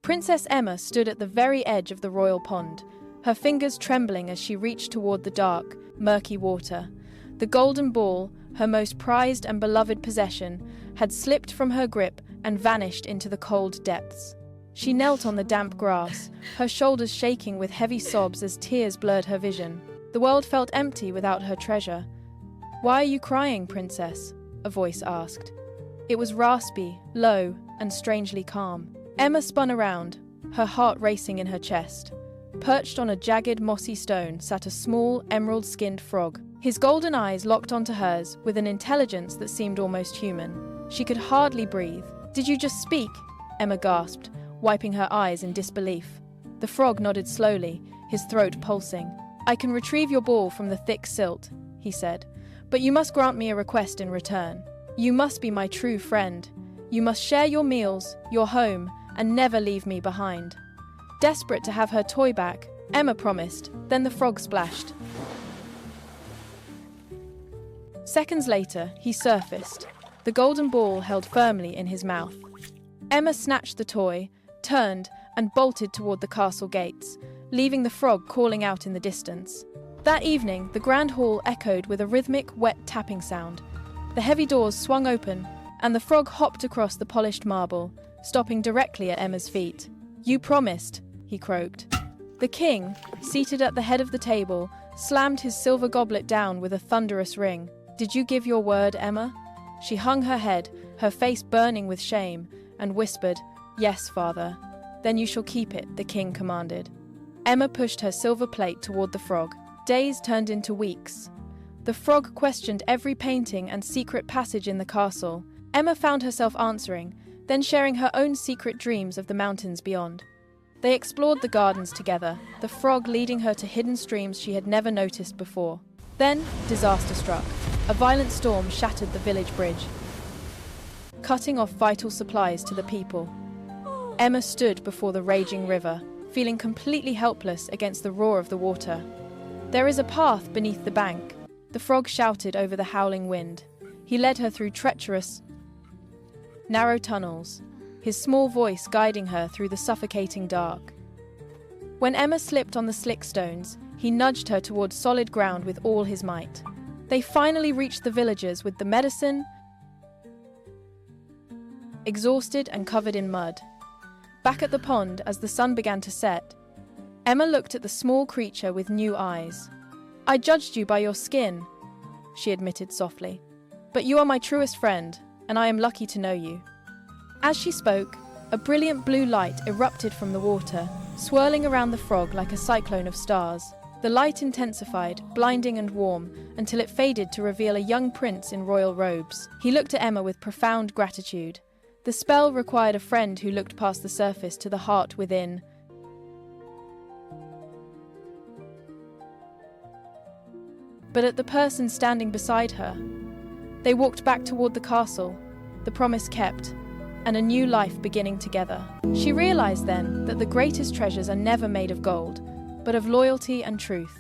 Princess Emma stood at the very edge of the royal pond, her fingers trembling as she reached toward the dark, murky water. The golden ball, her most prized and beloved possession, had slipped from her grip and vanished into the cold depths. She knelt on the damp grass, her shoulders shaking with heavy sobs as tears blurred her vision. The world felt empty without her treasure. "Why are you crying, princess?" a voice asked. It was raspy, low, and strangely calm. Emma spun around, her heart racing in her chest. Perched on a jagged, mossy stone sat a small, emerald-skinned frog. His golden eyes locked onto hers with an intelligence that seemed almost human. She could hardly breathe. "Did you just speak?" Emma gasped, wiping her eyes in disbelief. The frog nodded slowly, his throat pulsing. "I can retrieve your ball from the thick silt," he said, "but you must grant me a request in return. You must be my true friend. You must share your meals, your home, and never leave me behind." Desperate to have her toy back, Emma promised, then the frog splashed. Seconds later, he surfaced, the golden ball held firmly in his mouth. Emma snatched the toy, turned, and bolted toward the castle gates, leaving the frog calling out in the distance. That evening, the grand hall echoed with a rhythmic, wet tapping sound. The heavy doors swung open, and the frog hopped across the polished marble, stopping directly at Emma's feet. "You promised," he croaked. The king, seated at the head of the table, slammed his silver goblet down with a thunderous ring. "Did you give your word, Emma?" She hung her head, her face burning with shame, and whispered, "Yes, father." "Then you shall keep it," the king commanded. Emma pushed her silver plate toward the frog. Days turned into weeks. The frog questioned every painting and secret passage in the castle. Emma found herself answering, then sharing her own secret dreams of the mountains beyond. They explored the gardens together, the frog leading her to hidden streams she had never noticed before. Then, disaster struck. A violent storm shattered the village bridge, cutting off vital supplies to the people. Emma stood before the raging river, feeling completely helpless against the roar of the water. "There is a path beneath the bank," the frog shouted over the howling wind. He led her through treacherous, narrow tunnels, his small voice guiding her through the suffocating dark. When Emma slipped on the slick stones, he nudged her toward solid ground with all his might. They finally reached the villagers with the medicine, exhausted and covered in mud. Back at the pond, as the sun began to set, Emma looked at the small creature with new eyes. "I judged you by your skin," she admitted softly. "But you are my truest friend, and I am lucky to know you." As she spoke, a brilliant blue light erupted from the water, swirling around the frog like a cyclone of stars. The light intensified, blinding and warm, until it faded to reveal a young prince in royal robes. He looked at Emma with profound gratitude. The spell required a friend who looked past the surface to the heart within. But at the person standing beside her, they walked back toward the castle, the promise kept, and a new life beginning together. She realized then that the greatest treasures are never made of gold, but of loyalty and truth.